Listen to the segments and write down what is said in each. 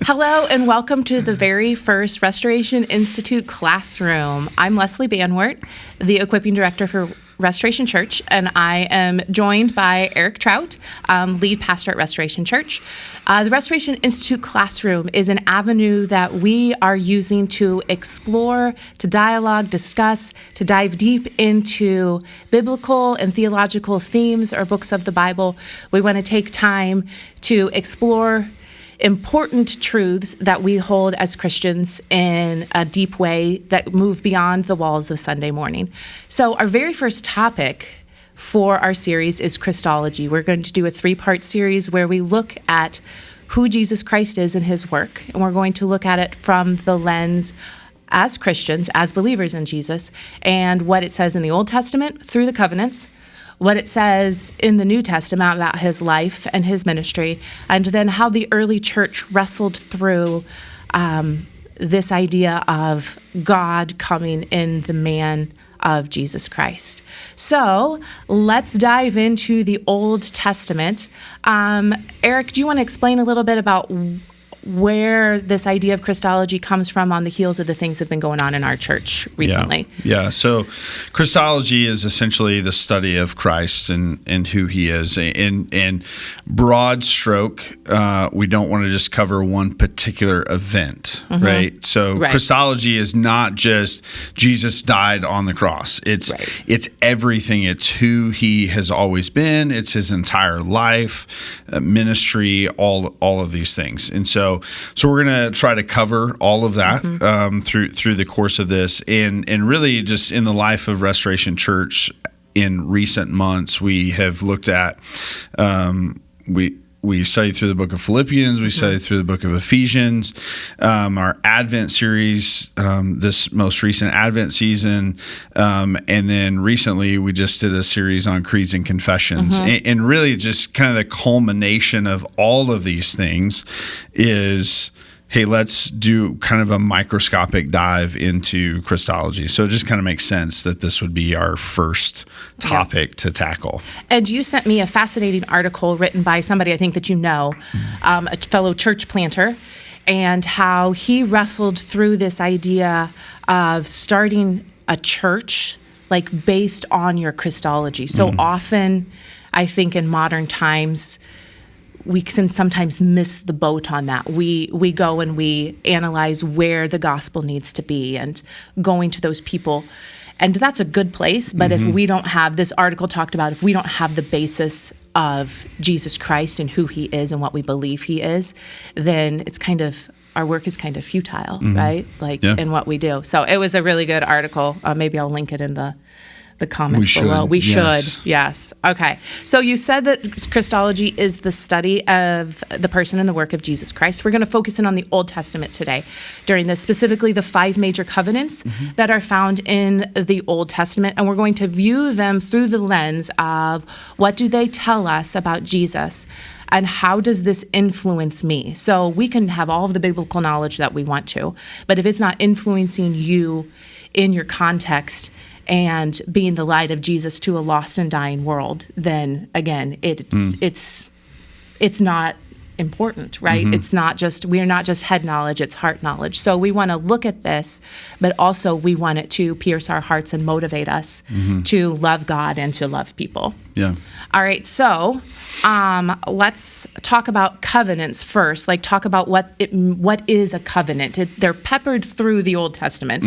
Hello and welcome to the very first Restoration Institute classroom. I'm Leslie Banwart, the Equipping Director for Restoration Church, and I am joined by Eric Trout, lead pastor at Restoration Church. The Restoration Institute classroom is an avenue that we are using to explore, to dialogue, discuss, to dive deep into biblical and theological themes or books of the Bible. We want to take time to explore important truths that we hold as Christians in a deep way that move beyond the walls of Sunday morning. So our very first topic for our series is Christology. We're going to do a 3-part series where we look at who Jesus Christ is and his work, and we're going to look at it from the lens as Christians, as believers in Jesus, and what it says in the Old Testament through the covenants, what it says in the New Testament about his life and his ministry, and then how the early church wrestled through this idea of God coming in the man of Jesus Christ. So let's dive into the Old Testament. Eric, do you want to explain a little bit about where this idea of Christology comes from on the heels of the things that have been going on in our church recently? Yeah. So Christology is essentially the study of Christ and who he is. In broad stroke, we don't want to just cover one particular event, right? So Christology is not just Jesus died on the cross. It's everything. It's who he has always been. It's his entire life, ministry, all of these things. And so we're going to try to cover all of that through the course of this, and really just in the life of Restoration Church in recent months, we have looked at we studied through the book of Philippians, we studied through the book of Ephesians, our Advent series, this most recent Advent season, and then recently we just did a series on creeds and confessions. And really just kind of the culmination of all of these things is, hey, let's do kind of a microscopic dive into Christology. So it just kind of makes sense that this would be our first topic to tackle. And you sent me a fascinating article written by somebody I think that you know, a fellow church planter, and how he wrestled through this idea of starting a church like based on your Christology. So often, I think in modern times, we can sometimes miss the boat on that. We go and we analyze where the gospel needs to be and going to those people. And that's a good place, but if we don't have, this article talked about, if we don't have the basis of Jesus Christ and who he is and what we believe he is, then it's kind of, our work is kind of futile, right? In what we do. So it was a really good article. Maybe I'll link it in the comments below. We should. Yes. Okay. So you said that Christology is the study of the person and the work of Jesus Christ. We're going to focus in on the Old Testament today during this, specifically the 5 major covenants that are found in the Old Testament. And we're going to view them through the lens of what do they tell us about Jesus and how does this influence me? So we can have all of the biblical knowledge that we want to, but if it's not influencing you in your context and being the light of Jesus to a lost and dying world, then again, it's not important, right? It's not just, we are not just head knowledge, it's heart knowledge. So we want to look at this, but also we want it to pierce our hearts and motivate us to love God and to love people. Yeah. All right, so let's talk about covenants first. Like, talk about what is a covenant. They're peppered through the Old Testament.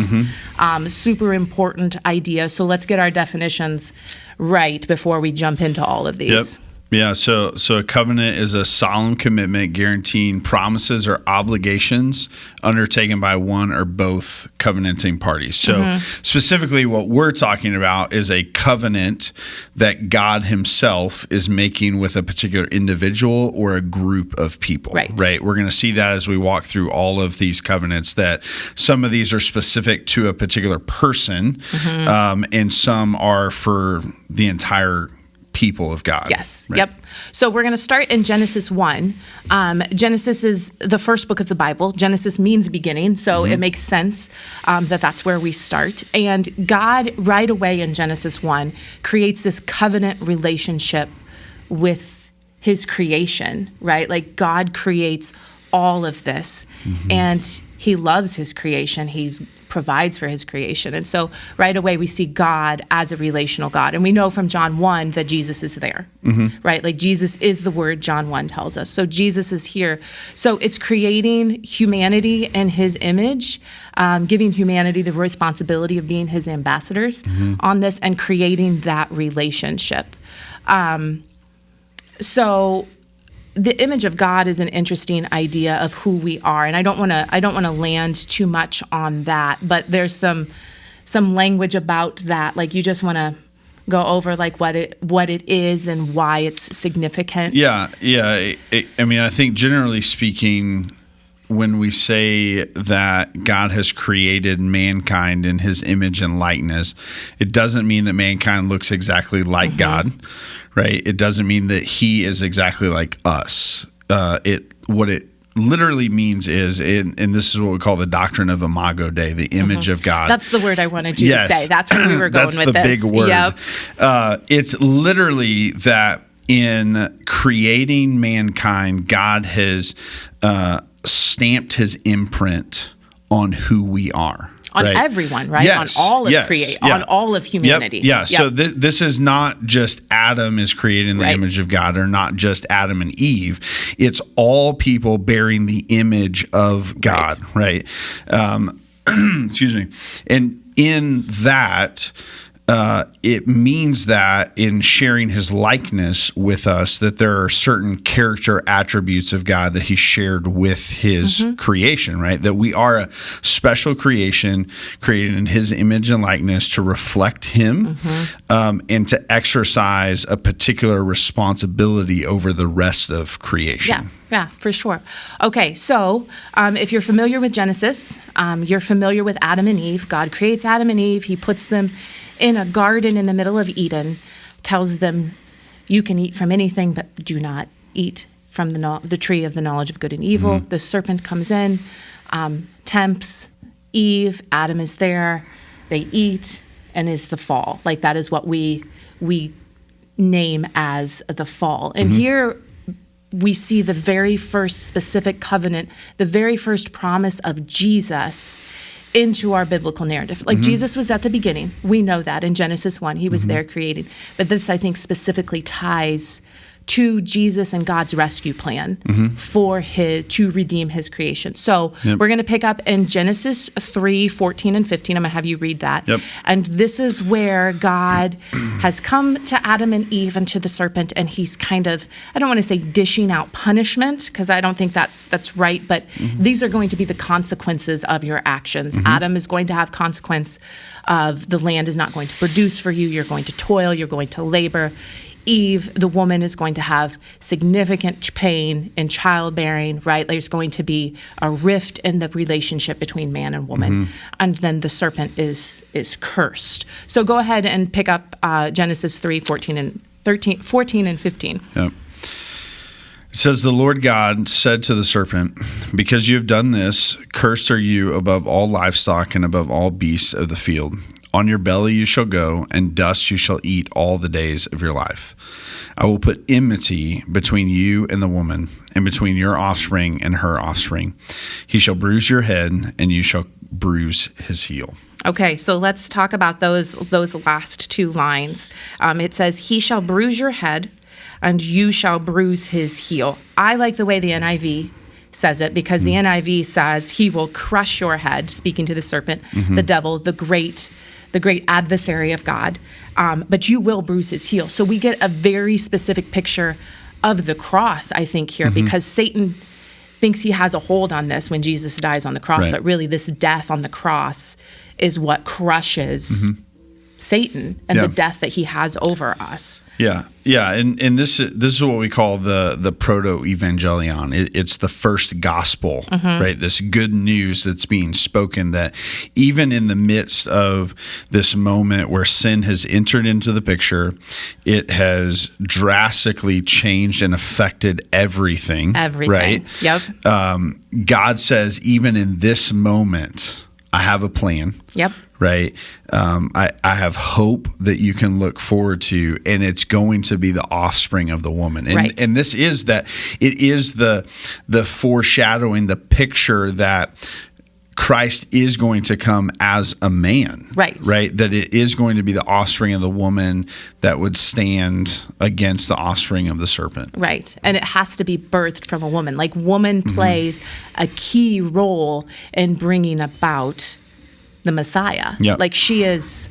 Super important idea. So let's get our definitions right before we jump into all of these. Yep. Yeah, so a covenant is a solemn commitment guaranteeing promises or obligations undertaken by one or both covenanting parties. So specifically what we're talking about is a covenant that God himself is making with a particular individual or a group of people. Right? We're going to see that as we walk through all of these covenants, that some of these are specific to a particular person, and some are for the entire people of God. Yes. Right? Yep. So we're going to start in Genesis 1. Genesis is the first book of the Bible. Genesis means beginning, so it makes sense that that's where we start. And God, right away in Genesis 1, creates this covenant relationship with his creation, right? Like, God creates all of this. And he loves his creation. He provides for his creation. And so right away we see God as a relational God. And we know from John 1 that Jesus is there, right? Like Jesus is the Word, John 1 tells us. So Jesus is here. So it's creating humanity in his image, giving humanity the responsibility of being his ambassadors on this and creating that relationship. So the image of God is an interesting idea of who we are, and I don't want to land too much on that, but there's some language about that. Like you just want to go over like what it is and why it's significant. Yeah. I mean, I think generally speaking, when we say that God has created mankind in his image and likeness, it doesn't mean that mankind looks exactly like God, right? It doesn't mean that he is exactly like us. What it literally means is, and this is what we call the doctrine of Imago Dei, the image of God. That's the word I wanted you to say. That's where we were going with this. That's the big word. Yep. It's literally that in creating mankind, God has stamped his imprint on who we are. On right? everyone, right? Yes, on all of on all of humanity. Yep. So this is not just Adam is created in the image of God, or not just Adam and Eve. It's all people bearing the image of God, right? Excuse me. And in that, it means that in sharing his likeness with us, that there are certain character attributes of God that he shared with his creation, right? That we are a special creation created in his image and likeness to reflect him and to exercise a particular responsibility over the rest of creation. Yeah, for sure. Okay, so if you're familiar with Genesis, you're familiar with Adam and Eve. God creates Adam and Eve. He puts them in a garden in the middle of Eden, tells them, you can eat from anything, but do not eat from the tree of the knowledge of good and evil. The serpent comes in, tempts Eve. Adam is there. They eat, and is the fall. Like that is what we name as the fall. And here we see the very first specific covenant, the very first promise of Jesus into our biblical narrative. Like Jesus was at the beginning. We know that in Genesis 1, he was there creating. But this, I think, specifically ties to Jesus and God's rescue plan to redeem his creation. So we're going to pick up in Genesis 3, 14 and 15. I'm going to have you read that. And this is where God has come to Adam and Eve and to the serpent, and he's kind of, I don't want to say dishing out punishment, because I don't think that's right, but these are going to be the consequences of your actions. Adam is going to have consequence of the land is not going to produce for you. You're going to toil. You're going to labor. Eve, the woman, is going to have significant pain in childbearing, right? There's going to be a rift in the relationship between man and woman. And then the serpent is cursed. So go ahead and pick up Genesis 3, 14 and 15. Yep. It says, the Lord God said to the serpent, because you have done this, cursed are you above all livestock and above all beasts of the field. On your belly you shall go, and dust you shall eat all the days of your life. I will put enmity between you and the woman, and between your offspring and her offspring. He shall bruise your head, and you shall bruise his heel. Okay, so let's talk about those last two lines. It says, he shall bruise your head, and you shall bruise his heel. I like the way the NIV says it, because the NIV says he will crush your head, speaking to the serpent, the devil, the great adversary of God, but you will bruise his heel. So we get a very specific picture of the cross, I think, here, because Satan thinks he has a hold on this when Jesus dies on the cross, but really this death on the cross is what crushes Satan and the death that he has over us. Yeah, and this is what we call the proto-evangelion. It's the first gospel, right? This good news that's being spoken, that even in the midst of this moment where sin has entered into the picture, it has drastically changed and affected everything. Everything, right? Yep. God says, even in this moment, I have a plan. Yep. Right. I have hope that you can look forward to, and it's going to be the offspring of the woman. And, right. and this is that it is the foreshadowing, the picture that Christ is going to come as a man, right? That it is going to be the offspring of the woman that would stand against the offspring of the serpent, right? And it has to be birthed from a woman. Like, woman plays a key role in bringing about the Messiah. Yep. Like, she is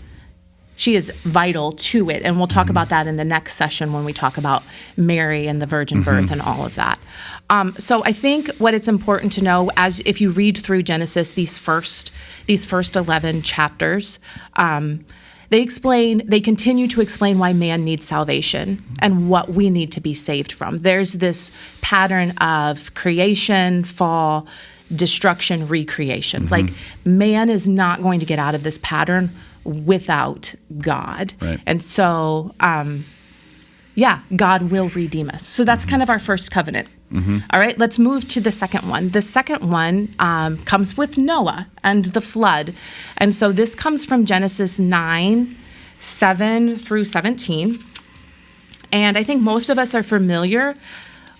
vital to it, and we'll talk about that in the next session when we talk about Mary and the virgin birth and all of that. So I think what it's important to know, as if you read through Genesis, these first 11 chapters, they continue to explain why man needs salvation and what we need to be saved from. There's this pattern of creation, fall, destruction, recreation. Like, man is not going to get out of this pattern without God. Right. And so, God will redeem us. So that's kind of our first covenant. All right, let's move to the second one. The second one comes with Noah and the flood. And so this comes from Genesis 9:7 through 17. And I think most of us are familiar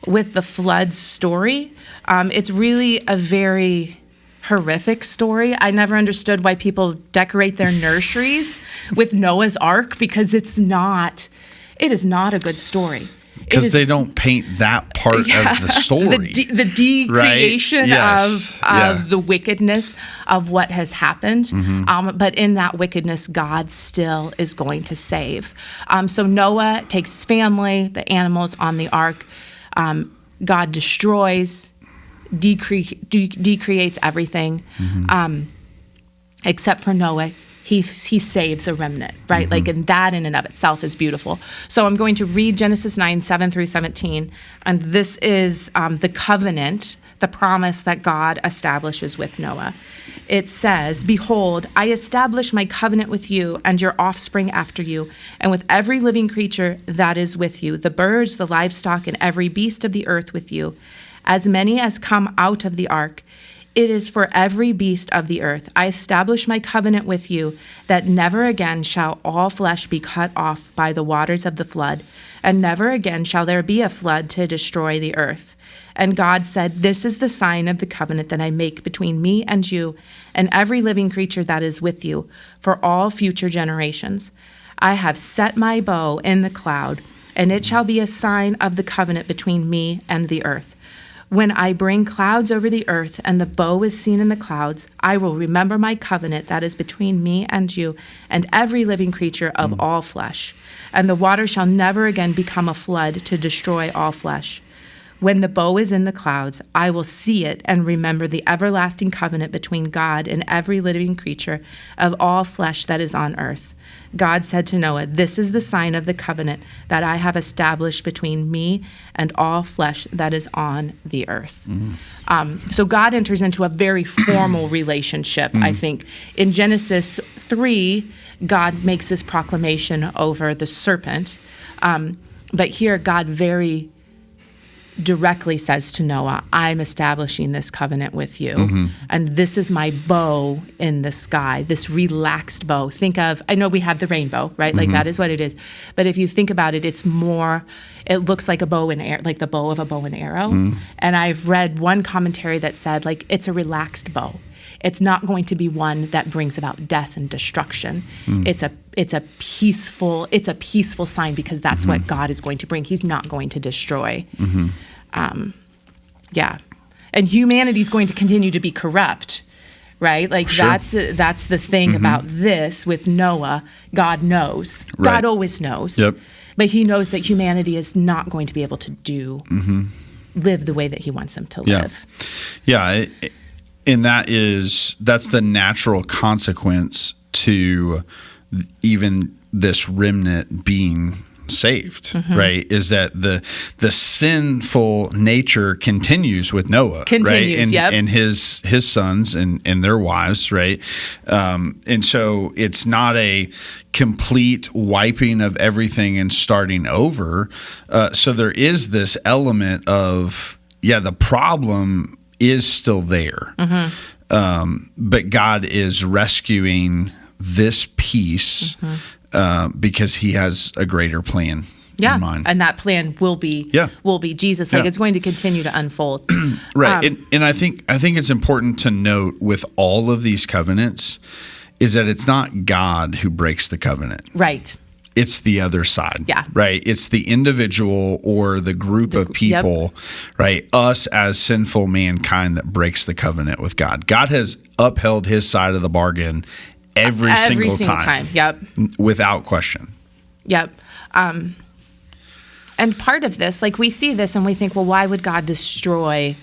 with the flood story. It's really a very horrific story. I never understood why people decorate their nurseries with Noah's Ark, because it is not a good story. Because they don't paint that part of the story. The decreation right? Yes. of the wickedness of what has happened. But in that wickedness, God still is going to save. So Noah takes his family, the animals on the ark. God destroys, decreates everything, except for Noah. He saves a remnant, right? Like, and that in and of itself is beautiful. So I'm going to read Genesis 9:7 through 17, and this is the covenant, the promise that God establishes with Noah. It says, "Behold, I establish my covenant with you and your offspring after you, and with every living creature that is with you, the birds, the livestock, and every beast of the earth with you, as many as come out of the ark. It is for every beast of the earth. I establish my covenant with you, that never again shall all flesh be cut off by the waters of the flood, and never again shall there be a flood to destroy the earth. And God said, this is the sign of the covenant that I make between me and you and every living creature that is with you for all future generations. I have set my bow in the cloud, and it shall be a sign of the covenant between me and the earth. When I bring clouds over the earth and the bow is seen in the clouds, I will remember my covenant that is between me and you and every living creature of all flesh. And the water shall never again become a flood to destroy all flesh. When the bow is in the clouds, I will see it and remember the everlasting covenant between God and every living creature of all flesh that is on earth. God said to Noah, this is the sign of the covenant that I have established between me and all flesh that is on the earth. So God enters into a very formal relationship, I think. In Genesis 3, God makes this proclamation over the serpent. But here, God very directly says to Noah, I'm establishing this covenant with you. And this is my bow in the sky, this relaxed bow. Think of, I know we have the rainbow, right? Like that is what it is. But if you think about it, it's more, it looks like a bow and arrow, like the bow of a bow and arrow. And I've read one commentary that said, like, it's a relaxed bow. It's not going to be one that brings about death and destruction. It's a peaceful sign, because that's what God is going to bring. He's not going to destroy. And humanity is going to continue to be corrupt, right? Like that's the thing about this with Noah. God knows. Right. God always knows. Yep. But he knows that humanity is not going to be able to live the way that he wants them to live. Yeah. And that's the natural consequence to even this remnant being saved, right? Is that the sinful nature continues with Noah, right? And his sons and their wives, right? And so it's not a complete wiping of everything and starting over. So there is this element of, the problem is still there. but God is rescuing this piece because he has a greater plan in mind. And that plan will be Jesus. Like it's going to continue to unfold. Right. And I think it's important to note with all of these covenants is that it's not God who breaks the covenant. Right. It's the other side. Yeah. Right. It's the individual or the group of people, right? Us as sinful mankind that breaks the covenant with God. God has upheld his side of the bargain every single time. Yep. Without question. Yep. And part of this, like we see this and we think, well, why would God destroy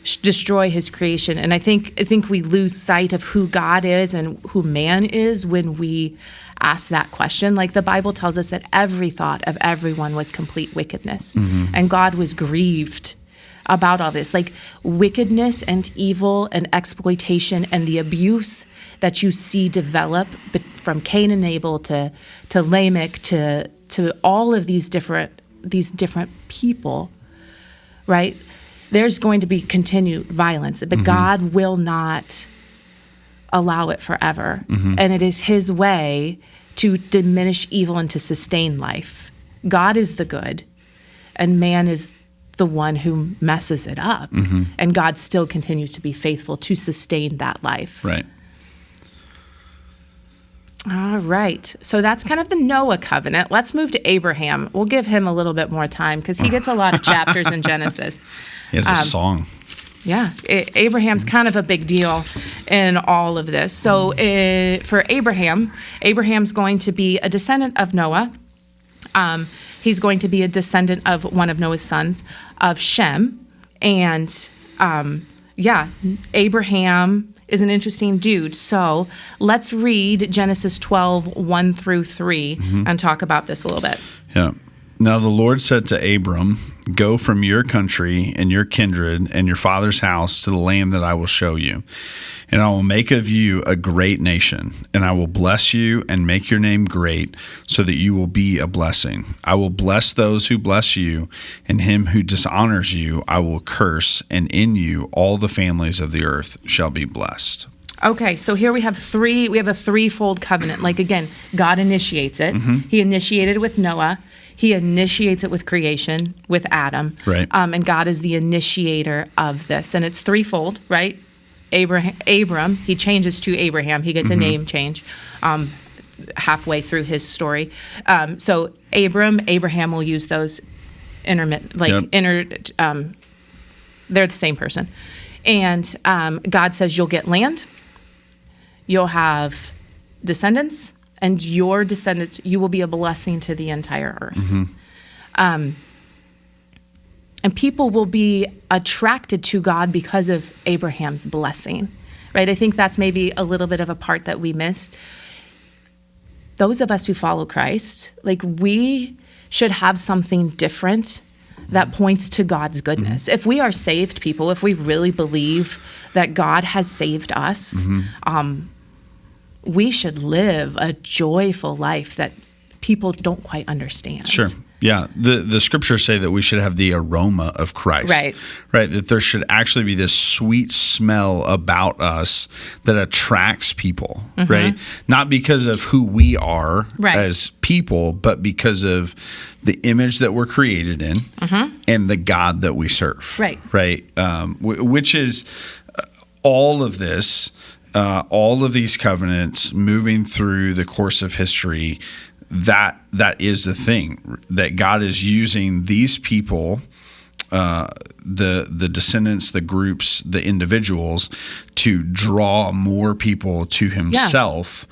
his creation? And I think we lose sight of who God is and who man is when we ask that question. Like the Bible tells us that every thought of everyone was complete wickedness, and God was grieved about all this. Like wickedness and evil and exploitation and the abuse that you see develop from Cain and Abel to Lamech to all of these different people, right? There's going to be continued violence, but God will not allow it forever. And it is his way to diminish evil and to sustain life. God is the good, and man is the one who messes it up. And God still continues to be faithful to sustain that life. Right. All right. So that's kind of the Noah covenant. Let's move to Abraham. We'll give him a little bit more time because he gets a lot of chapters in Genesis. He has a song. Yeah. Abraham's kind of a big deal in all of this. So for Abraham's going to be a descendant of Noah. He's going to be a descendant of one of Noah's sons, of Shem. And Abraham is an interesting dude. So let's read Genesis 12, 1 through 3 and talk about this a little bit. Yeah. Now the Lord said to Abram, "Go from your country and your kindred and your father's house to the land that I will show you. And I will make of you a great nation, and I will bless you and make your name great, so that you will be a blessing. I will bless those who bless you, and him who dishonors you I will curse, and in you all the families of the earth shall be blessed." Okay, so here we have a threefold covenant. Like again, God initiates it. He initiated it with Noah. He initiates it with creation, with Adam. Right. And God is the initiator of this. And it's threefold, right? Abram, he changes to Abraham. He gets a name change halfway through his story. So Abraham will use those they're the same person. And God says you'll get land, you'll have descendants, and your descendants, you will be a blessing to the entire earth. And people will be attracted to God because of Abraham's blessing, right? I think that's maybe a little bit of a part that we missed. Those of us who follow Christ, like we should have something different that points to God's goodness. If we are saved people, if we really believe that God has saved us, we should live a joyful life that people don't quite understand. Sure. Yeah. The scriptures say that we should have the aroma of Christ. Right. Right. That there should actually be this sweet smell about us that attracts people. Right. Not because of who we are as people, but because of the image that we're created in and the God that we serve. Right. Right. Which is all of this, all of these covenants moving through the course of history. That is the thing, that God is using these people, the descendants, the groups, the individuals, to draw more people to himself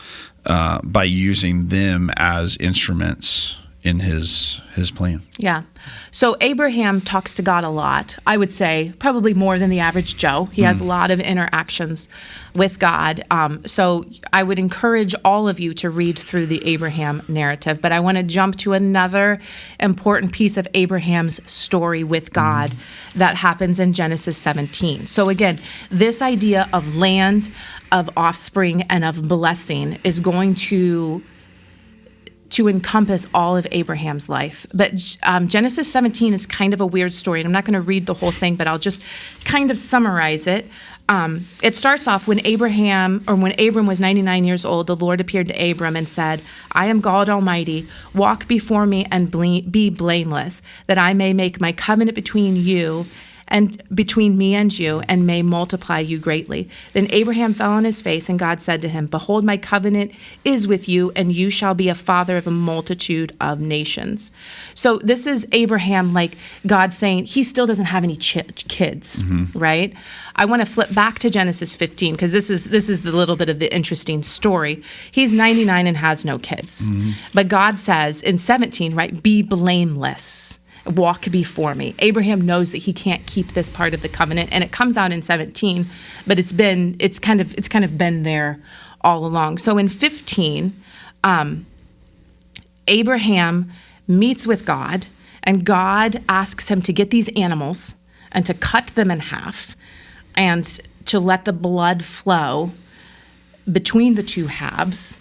by using them as instruments in his plan. Yeah. So Abraham talks to God a lot. I would say probably more than the average Joe. He has a lot of interactions with God. So I would encourage all of you to read through the Abraham narrative. But I want to jump to another important piece of Abraham's story with God that happens in Genesis 17. So again, this idea of land, of offspring, and of blessing is going to to encompass all of Abraham's life. But Genesis 17 is kind of a weird story, and I'm not going to read the whole thing, but I'll just kind of summarize it. It starts off when Abram was 99 years old, the Lord appeared to Abram and said, I am God Almighty. Walk before me and be blameless, that I may make my covenant between you and between me and you, and may multiply you greatly. Then Abraham fell on his face, and God said to him, Behold, my covenant is with you, and you shall be a father of a multitude of nations. So this is Abraham, like God saying he still doesn't have any kids, right? I want to flip back to Genesis 15, because this is the little bit of the interesting story. He's 99 and has no kids. But God says in 17, right, be blameless. Walk before me. Abraham knows that he can't keep this part of the covenant, and it comes out in 17, but it's kind of been there all along. So in 15, Abraham meets with God, and God asks him to get these animals and to cut them in half and to let the blood flow between the two halves.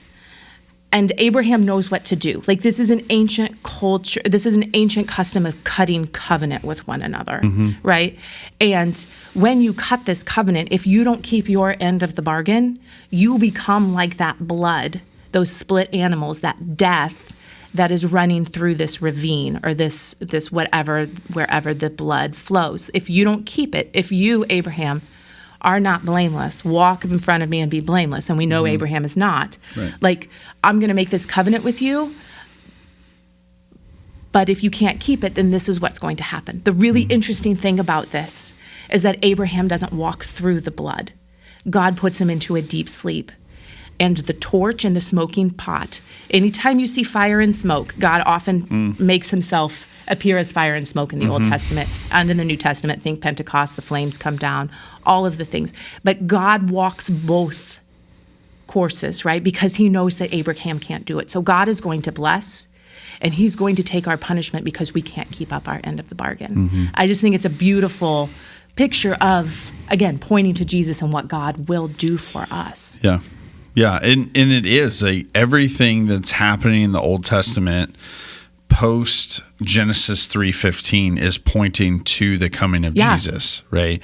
And Abraham knows what to do. Like, this is an ancient culture. This is an ancient custom of cutting covenant with one another, right? And when you cut this covenant, if you don't keep your end of the bargain, you become like that blood, those split animals, that death that is running through this ravine or this whatever, wherever the blood flows. If you don't keep it, if you, Abraham, are not blameless, walk in front of me and be blameless. And we know Abraham is not. Right. Like, I'm going to make this covenant with you, but if you can't keep it, then this is what's going to happen. The really interesting thing about this is that Abraham doesn't walk through the blood. God puts him into a deep sleep. And the torch and the smoking pot, anytime you see fire and smoke, God often makes himself appear as fire and smoke in the Old Testament and in the New Testament. Think Pentecost, the flames come down, all of the things. But God walks both courses, right? Because he knows that Abraham can't do it. So God is going to bless, and he's going to take our punishment because we can't keep up our end of the bargain. I just think it's a beautiful picture of, again, pointing to Jesus and what God will do for us. Yeah. Yeah, and it is everything that's happening in the Old Testament post Genesis 3:15 is pointing to the coming of Jesus, right?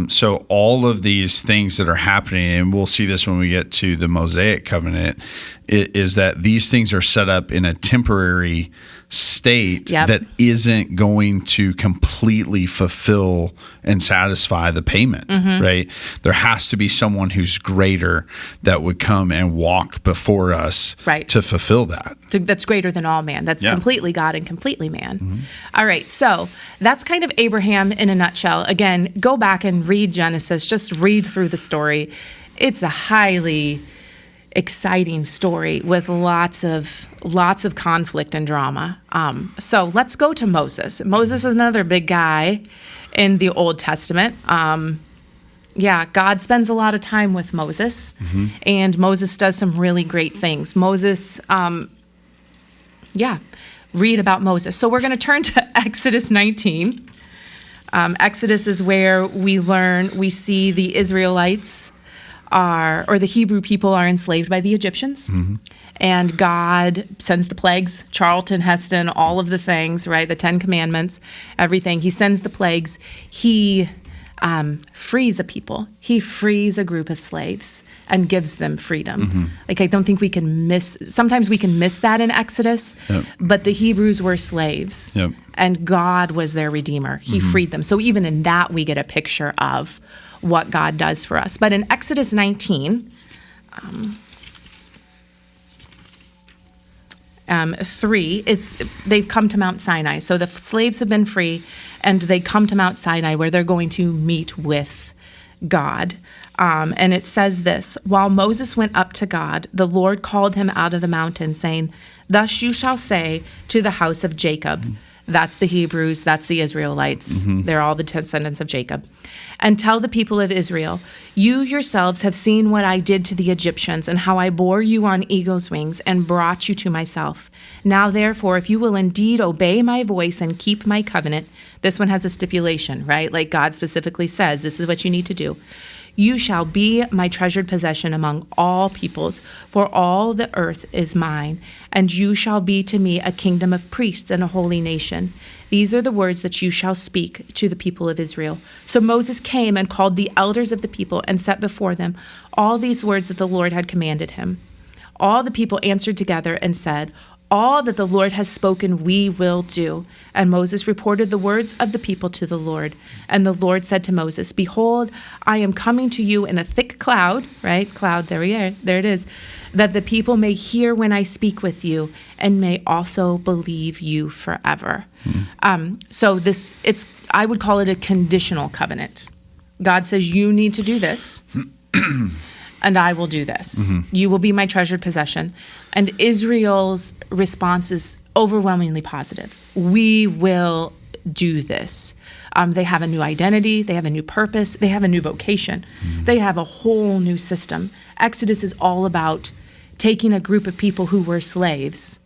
So all of these things that are happening, and we'll see this when we get to the Mosaic covenant, is that these things are set up in a temporary state that isn't going to completely fulfill and satisfy the payment, right? There has to be someone who's greater that would come and walk before us to fulfill that. That's greater than all man. That's completely God and completely man. All right, so that's kind of Abraham in a nutshell. Again, go back and read Genesis. Just read through the story. It's a highly exciting story with lots of conflict and drama. So let's go to Moses. Moses is another big guy in the Old Testament. God spends a lot of time with Moses, and Moses does some really great things. Moses, read about Moses. So we're going to turn to Exodus 19. Exodus is where we see the Israelites the Hebrew people are enslaved by the Egyptians. And God sends the plagues, Charlton Heston, all of the things, right? The 10 Commandments, everything. He sends the plagues. He frees a people. He frees a group of slaves and gives them freedom. Like, I don't think sometimes we can miss that in Exodus, but the Hebrews were slaves, and God was their redeemer. He freed them. So even in that, we get a picture of what God does for us. But in Exodus 19, 3, they've come to Mount Sinai. So the slaves have been free, and they come to Mount Sinai where they're going to meet with God. And it says this: while Moses went up to God, the Lord called him out of the mountain, saying, "Thus you shall say to the house of Jacob," that's the Hebrews, that's the Israelites, they're all the descendants of Jacob, "and tell the people of Israel, you yourselves have seen what I did to the Egyptians and how I bore you on eagle's wings and brought you to myself. Now therefore, if you will indeed obey my voice and keep my covenant," this one has a stipulation, right? Like God specifically says, this is what you need to do. You shall be my treasured possession among all peoples, for all the earth is mine, and you shall be to me a kingdom of priests and a holy nation. These are the words that you shall speak to the people of Israel. So Moses came and called the elders of the people and set before them all these words that the Lord had commanded him. All the people answered together and said, all that the Lord has spoken, we will do. And Moses reported the words of the people to the Lord. And the Lord said to Moses, behold, I am coming to you in a thick cloud, right? Cloud, there it is, that the people may hear when I speak with you and may also believe you forever. So I would call it a conditional covenant. God says, you need to do this. And I will do this. You will be my treasured possession. And Israel's response is overwhelmingly positive. We will do this. They have a new identity. They have a new purpose. They have a new vocation. They have a whole new system. Exodus is all about taking a group of people who were slaves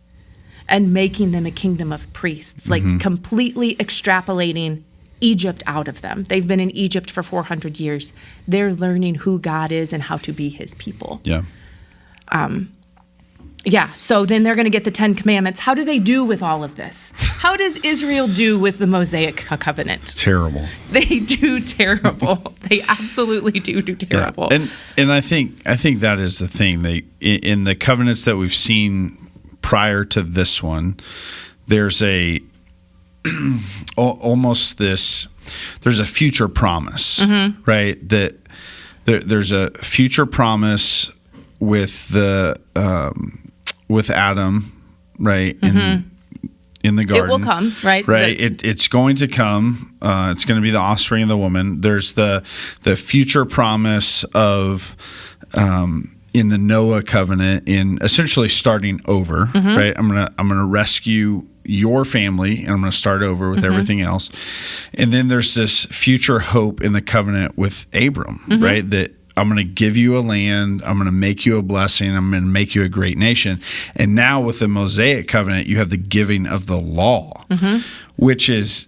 and making them a kingdom of priests, like completely extrapolating Egypt out of them. They've been in Egypt for 400 years. They're learning who God is and how to be his people. So then they're going to get the 10 commandments. How do they do with all of this? How does Israel do with the Mosaic covenant? Terrible. They do terrible. They absolutely do terrible. Yeah. And I think that is the thing. In the covenants that we've seen prior to this one, there's almost there's a future promise, right? That there's a future promise with with Adam, right? In the garden. It will come, right? Right. It's going to come. It's going to be the offspring of the woman. There's the future promise of in the Noah covenant, in essentially starting over, right? I'm gonna rescue your family, and I'm going to start over with everything else. And then there's this future hope in the covenant with Abram, right? That I'm going to give you a land. I'm going to make you a blessing. I'm going to make you a great nation. And now with the Mosaic covenant, you have the giving of the law, which is,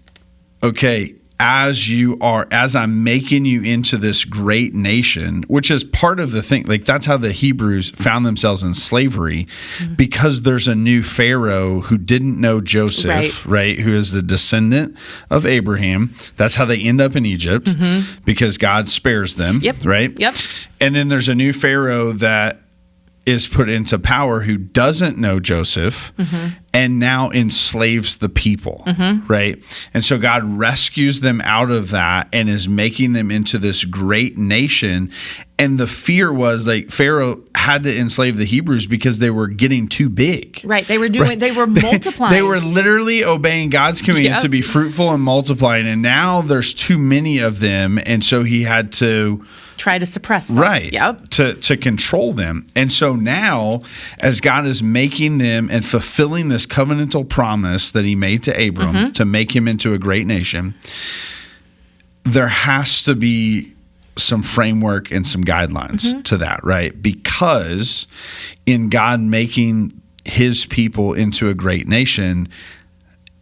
okay, as I'm making you into this great nation, which is part of the thing. Like, that's how the Hebrews found themselves in slavery, because there's a new Pharaoh who didn't know Joseph, right? Who is the descendant of Abraham. That's how they end up in Egypt, because God spares them, right? And then there's a new Pharaoh that is put into power who doesn't know Joseph and now enslaves the people, right? And so God rescues them out of that and is making them into this great nation. And the fear was, like, Pharaoh had to enslave the Hebrews because they were getting too big. Right. They were they were multiplying. They were literally obeying God's command to be fruitful and multiplying. And now there's too many of them. And so he had to try to suppress them. Right. To control them. And so now, as God is making them and fulfilling this covenantal promise that he made to Abram to make him into a great nation, there has to be some framework and some guidelines to that, right? Because in God making his people into a great nation,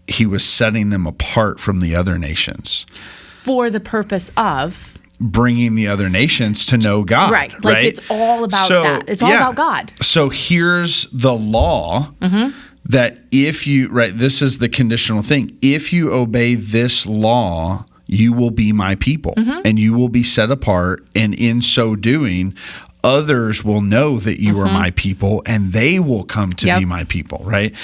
he was setting them apart from the other nations. For the purpose of bringing the other nations to know God. Right. Like, it's all about that. It's all about God. So here's the law that if you, this is the conditional thing. If you obey this law, you will be my people and you will be set apart. And in so doing, others will know that you are my people, and they will come to be my people, right?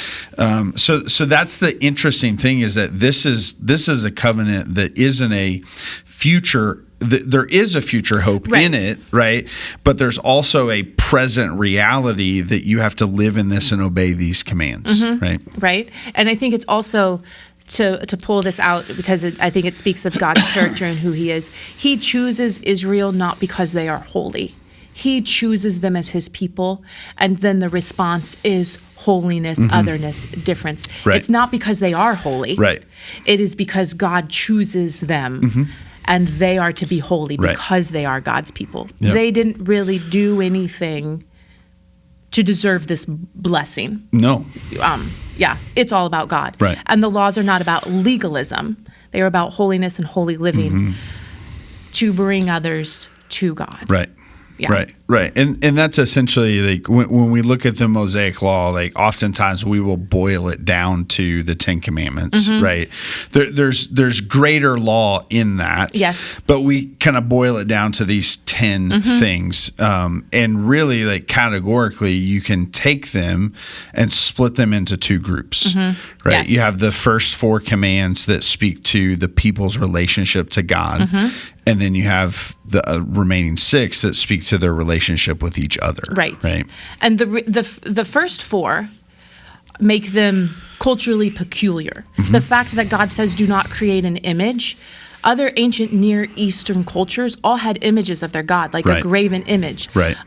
So that's the interesting thing, is that this is a covenant that isn't a future. There is a future hope in it, right? But there's also a present reality that you have to live in this and obey these commands, right? Right. And I think it's also to pull this out, because I think it speaks of God's character and who he is. He chooses Israel not because they are holy. He chooses them as his people, and then the response is holiness, otherness, difference. Right. It's not because they are holy. Right. It is because God chooses them, and they are to be holy because they are God's people. Yep. They didn't really do anything to deserve this blessing. No. It's all about God. Right. And the laws are not about legalism. They are about holiness and holy living to bring others to God. Right. Yeah. Right. And that's essentially like when we look at the Mosaic Law, like oftentimes we will boil it down to the 10 Commandments, right? There's greater law in that. Yes. But we kind of boil it down to these 10 things. And really, like categorically, you can take them and split them into two groups, right? Yes. You have the first 4 commands that speak to the people's relationship to God. And then you have the remaining 6 that speak to their relationship with each other. Right. And the first 4 make them culturally peculiar. The fact that God says, do not create an image. Other ancient Near Eastern cultures all had images of their God, like a graven image. Right.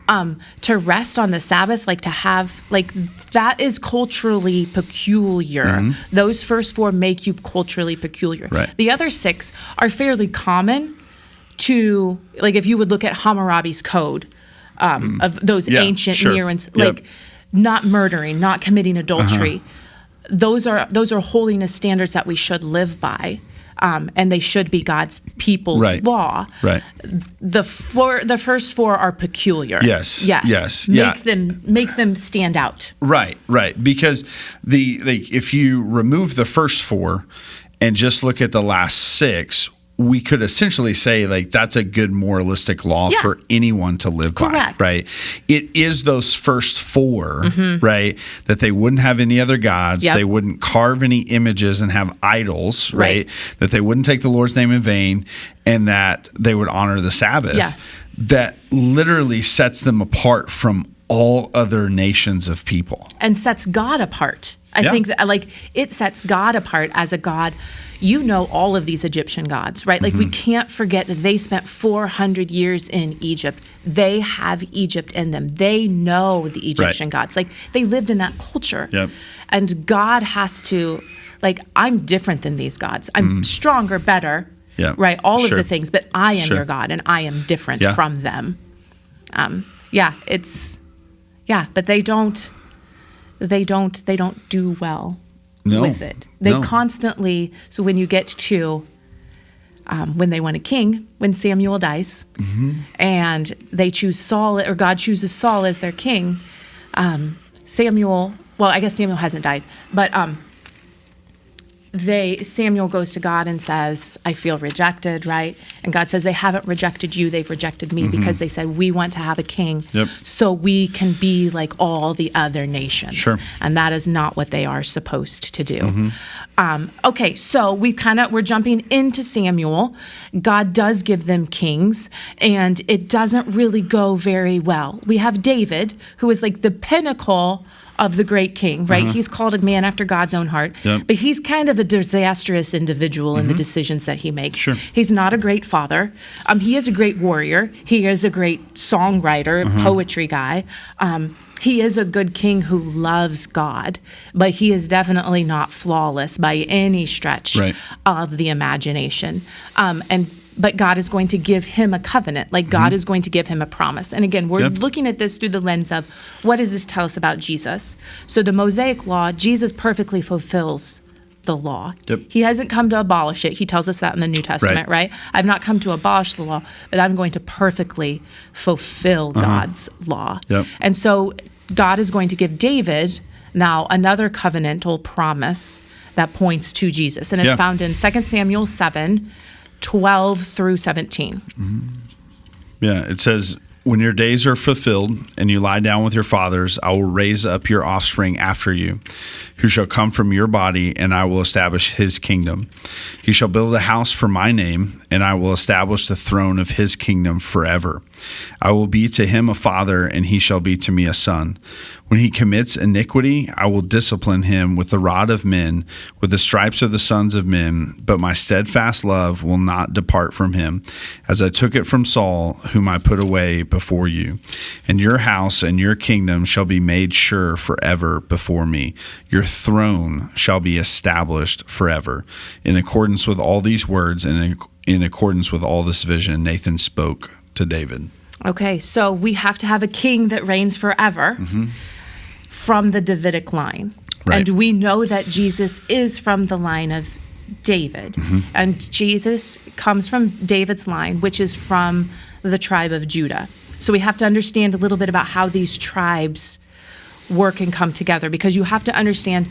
To rest on the Sabbath, like to have, like that is culturally peculiar. Those first 4 make you culturally peculiar. Right. The other 6 are fairly common to, like if you would look at Hammurabi's code of those ancient Near and like not murdering, not committing adultery. Those are holiness standards that we should live by. And they should be God's people's law. Right. The first 4 are peculiar. Yes. Make them stand out. Right. Because if you remove the first 4 and just look at the last 6, we could essentially say like that's a good moralistic law for anyone to live by, right? It is those first 4, right, that they wouldn't have any other gods, they wouldn't carve any images and have idols, right? That they wouldn't take the Lord's name in vain, and that they would honor the Sabbath. That literally sets them apart from all other nations of people. And sets God apart. I think that like it sets God apart as a God. You know all of these Egyptian gods, right? Like we can't forget that they spent 400 years in Egypt. They have Egypt in them. They know the Egyptian gods. Like they lived in that culture. And God has to, like, I'm different than these gods. I'm stronger, better, right? All of the things, but I am your God and I am different from them. But they don't do well with it. They constantly, so when you get to when they want a king, when Samuel dies, and they choose Saul, or God chooses Saul as their king, Samuel hasn't died, but Samuel goes to God and says, I feel rejected, right? And God says, they haven't rejected you, they've rejected me because they said, we want to have a king so we can be like all the other nations. And that is not what they are supposed to do. Okay, so we're jumping into Samuel. God does give them kings, and it doesn't really go very well. We have David, who is like the pinnacle of the great king, right? He's called a man after God's own heart, but he's kind of a disastrous individual in the decisions that he makes. He's not a great father. He is a great warrior. He is a great songwriter, poetry guy. He is a good king who loves God, but he is definitely not flawless by any stretch of the imagination. But God is going to give him a covenant. Like God is going to give him a promise. And again, we're looking at this through the lens of what does this tell us about Jesus? So the Mosaic law, Jesus perfectly fulfills the law. He hasn't come to abolish it. He tells us that in the New Testament, right? I've not come to abolish the law, but I'm going to perfectly fulfill God's law. And so God is going to give David now another covenantal promise that points to Jesus. And it's found in 2 Samuel 7:12 through 17. It says, when your days are fulfilled and you lie down with your fathers, I will raise up your offspring after you, who shall come from your body, and I will establish his kingdom. He shall build a house for my name, and I will establish the throne of his kingdom forever. I will be to him a father, and he shall be to me a son. When he commits iniquity, I will discipline him with the rod of men, with the stripes of the sons of men, but my steadfast love will not depart from him, as I took it from Saul, whom I put away before you. And your house and your kingdom shall be made sure forever before me. Your throne shall be established forever. In accordance with all these words and in accordance with all this vision, Nathan spoke to David. Okay, so we have to have a king that reigns forever from the Davidic line. And we know that Jesus is from the line of David. And Jesus comes from David's line, which is from the tribe of Judah. So we have to understand a little bit about how these tribes work and come together, because you have to understand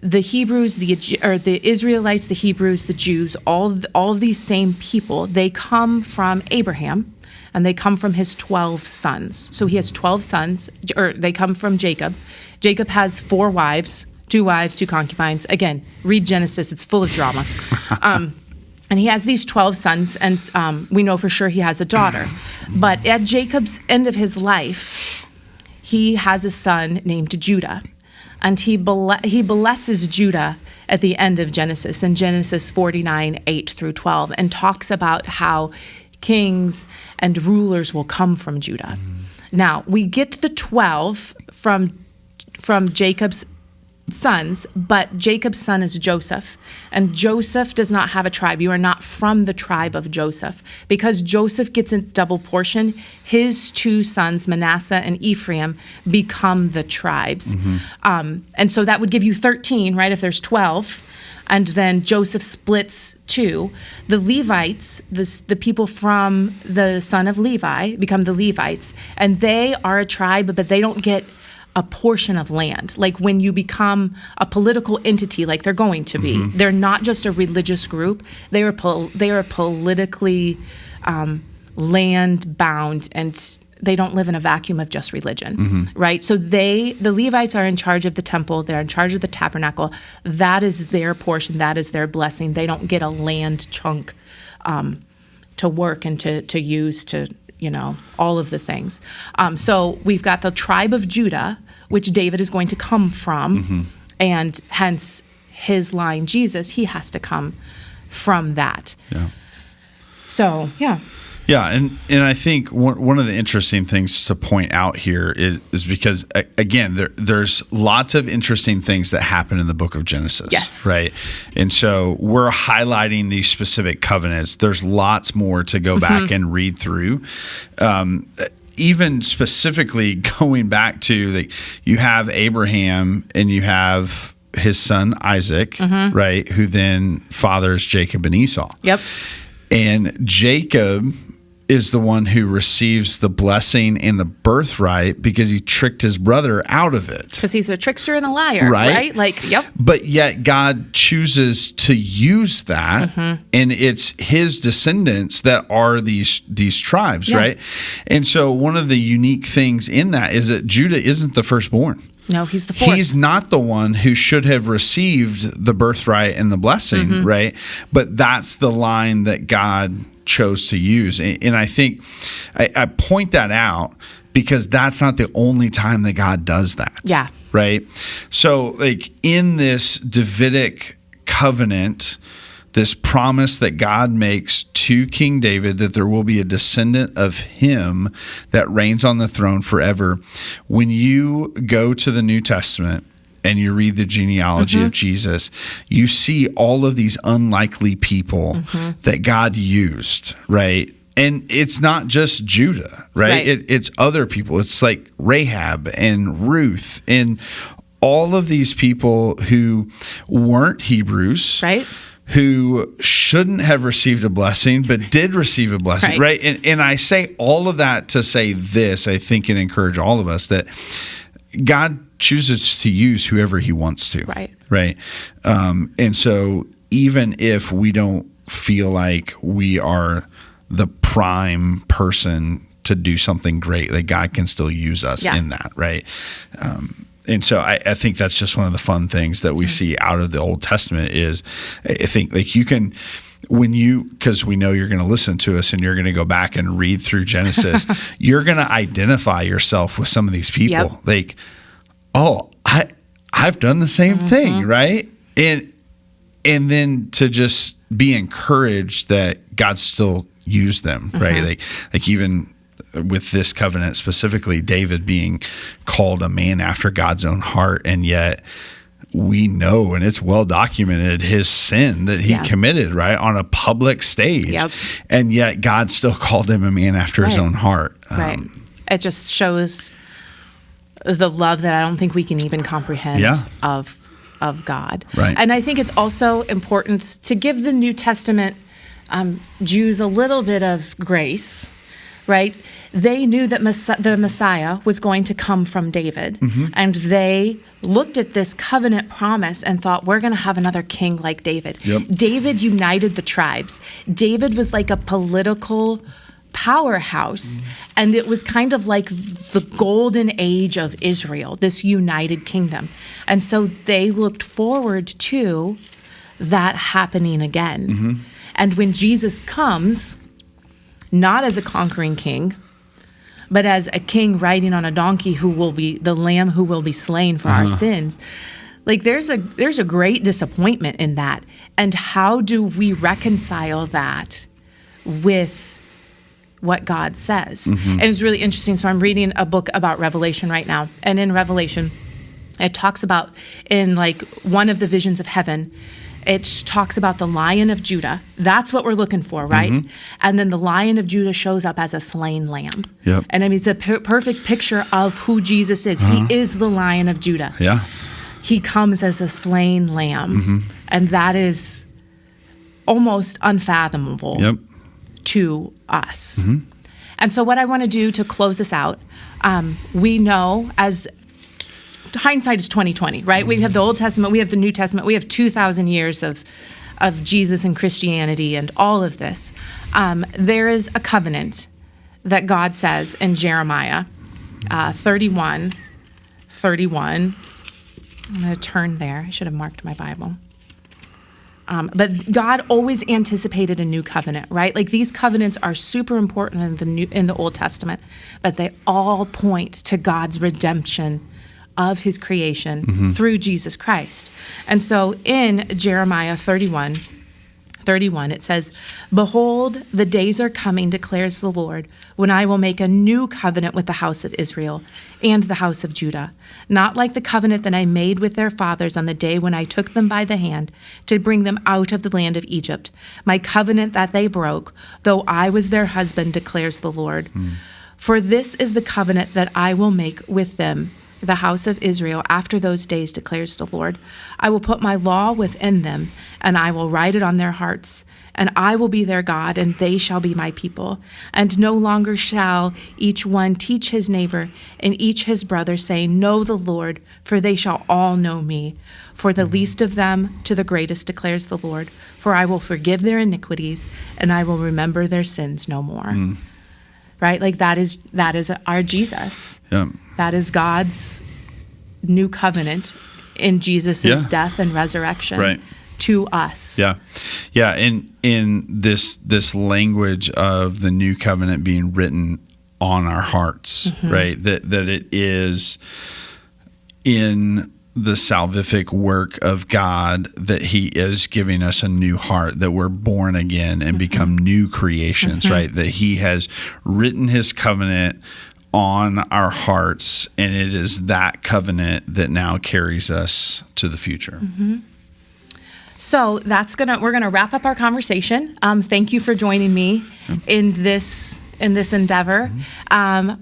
the Hebrews, the Israelites, the Hebrews, the Jews, all of these same people, they come from Abraham, and they come from his 12 sons. So he has 12 sons, or they come from Jacob. Jacob has 4 wives, 2 concubines. Again, read Genesis, it's full of drama. And he has these 12 sons, and we know for sure he has a daughter. But at Jacob's end of his life, he has a son named Judah. And he blesses Judah at the end of Genesis, in Genesis 49, 8 through 12, and talks about how kings and rulers will come from Judah. Now, we get the 12 from Jacob's sons, but Jacob's son is Joseph, and Joseph does not have a tribe. You are not from the tribe of Joseph, because Joseph gets a double portion. His 2 sons, Manasseh and Ephraim, become the tribes. And so that would give you 13, right, if there's 12, and then Joseph splits 2. The Levites, the people from the son of Levi, become the Levites, and they are a tribe, but they don't get a portion of land. Like when you become a political entity, like they're going to be, they're not just a religious group. They are politically land bound, and they don't live in a vacuum of just religion, right? So the Levites are in charge of the temple. They're in charge of the tabernacle. That is their portion. That is their blessing. They don't get a land chunk to work and to use to, all of the things. So we've got the tribe of Judah, which David is going to come from, and hence his line, Jesus, he has to come from that. Yeah. So, yeah. Yeah, and I think one of the interesting things to point out here is because, again, there's lots of interesting things that happen in the book of Genesis. Yes. Right? And so we're highlighting these specific covenants. There's lots more to go back and read through. Even specifically going back to, you have Abraham and you have his son Isaac, right, who then fathers Jacob and Esau. Yep. And Jacob is the one who receives the blessing and the birthright because he tricked his brother out of it. Because he's a trickster and a liar, right? Yep. But yet God chooses to use that, and it's his descendants that are these tribes, right? And so one of the unique things in that is that Judah isn't the firstborn. No, he's the fourth. He's not the one who should have received the birthright and the blessing, right? But that's the line that God chose to use. And I think I point that out because that's not the only time that God does that. Yeah. Right? So in this Davidic covenant, this promise that God makes to King David that there will be a descendant of him that reigns on the throne forever. When you go to the New Testament and you read the genealogy of Jesus, you see all of these unlikely people that God used, right? And it's not just Judah, right? It's other people. It's like Rahab and Ruth and all of these people who weren't Hebrews, right? Who shouldn't have received a blessing, but did receive a blessing, right? And I say all of that to say this, I think, and encourage all of us that God chooses to use whoever he wants to, right? And so even if we don't feel like we are the prime person to do something great, like God can still use us in that, right? And so I think that's just one of the fun things that we see out of the Old Testament is I think you can, because we know you're going to listen to us and you're going to go back and read through Genesis, you're going to identify yourself with some of these people. I've done the same thing, right? And then to just be encouraged that God still used them, right? Like even with this covenant specifically, David being called a man after God's own heart, and yet we know, and it's well documented, his sin that he committed, right, on a public stage, and yet God still called him a man after his own heart. It just shows the love that I don't think we can even comprehend of God. And I think it's also important to give the New Testament Jews a little bit of grace, right? They knew that the Messiah was going to come from David. And they looked at this covenant promise and thought, we're going to have another king like David. Yep. David united the tribes. David was like a political powerhouse. And it was kind of like the golden age of Israel, this united kingdom. And so they looked forward to that happening again. And when Jesus comes, not as a conquering king, but as a king riding on a donkey who will be the lamb who will be slain for our sins. Like there's a great disappointment in that. And how do we reconcile that with what God says? And it's really interesting. So I'm reading a book about Revelation right now. And in Revelation, it talks about in like one of the visions of heaven, it talks about the Lion of Judah. That's what we're looking for, right? And then the Lion of Judah shows up as a slain lamb. Yep. And I mean, it's a perfect picture of who Jesus is. He is the Lion of Judah. Yeah. He comes as a slain lamb. And that is almost unfathomable to us. And so what I want to do to close this out, we know as hindsight is 2020, right? We have the Old Testament, we have the New Testament, we have 2,000 years of Jesus and Christianity and all of this. There is a covenant that God says in Jeremiah 31. I'm going to turn there. I should have marked my Bible. But God always anticipated a new covenant, right? Like these covenants are super important in the Old Testament, but they all point to God's redemption of his creation through Jesus Christ. And so in Jeremiah 31, it says, "Behold, the days are coming, declares the Lord, when I will make a new covenant with the house of Israel and the house of Judah, not like the covenant that I made with their fathers on the day when I took them by the hand to bring them out of the land of Egypt, my covenant that they broke, though I was their husband, declares the Lord. For this is the covenant that I will make with them, the house of Israel, after those days, declares the Lord. I will put my law within them, and I will write it on their hearts, and I will be their God, and they shall be my people. And no longer shall each one teach his neighbor and each his brother, saying, Know the Lord, for they shall all know me. For the least of them to the greatest, declares the Lord. For I will forgive their iniquities, and I will remember their sins no more." Right? Like that is our Jesus. Yeah. That is God's new covenant in Jesus' death and resurrection to us. Yeah. In this language of the new covenant being written on our hearts, right? That it is in the salvific work of God that he is giving us a new heart, that we're born again and become new creations, right? That he has written his covenant on our hearts, and it is that covenant that now carries us to the future. So we're gonna wrap up our conversation. Thank you for joining me in this endeavor.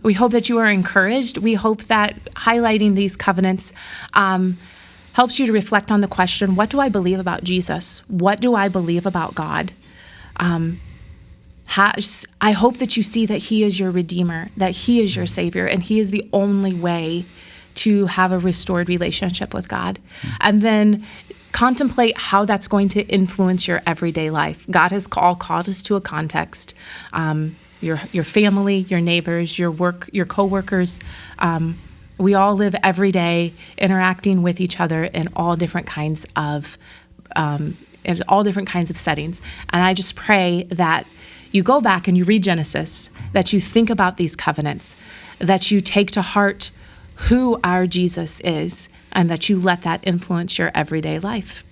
We hope that you are encouraged. We hope that highlighting these covenants helps you to reflect on the question, what do I believe about Jesus? What do I believe about God? I hope that you see that he is your Redeemer, that he is your Savior, and he is the only way to have a restored relationship with God. And then contemplate how that's going to influence your everyday life. God has called us to a context. Your family, your neighbors, your work, your coworkers. We all live every day interacting with each other in all different kinds of settings. And I just pray that you go back and you read Genesis, that you think about these covenants, that you take to heart who our Jesus is, and that you let that influence your everyday life.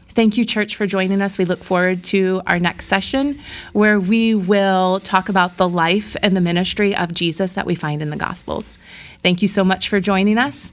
Thank you, church, for joining us. We look forward to our next session, where we will talk about the life and the ministry of Jesus that we find in the Gospels. Thank you so much for joining us.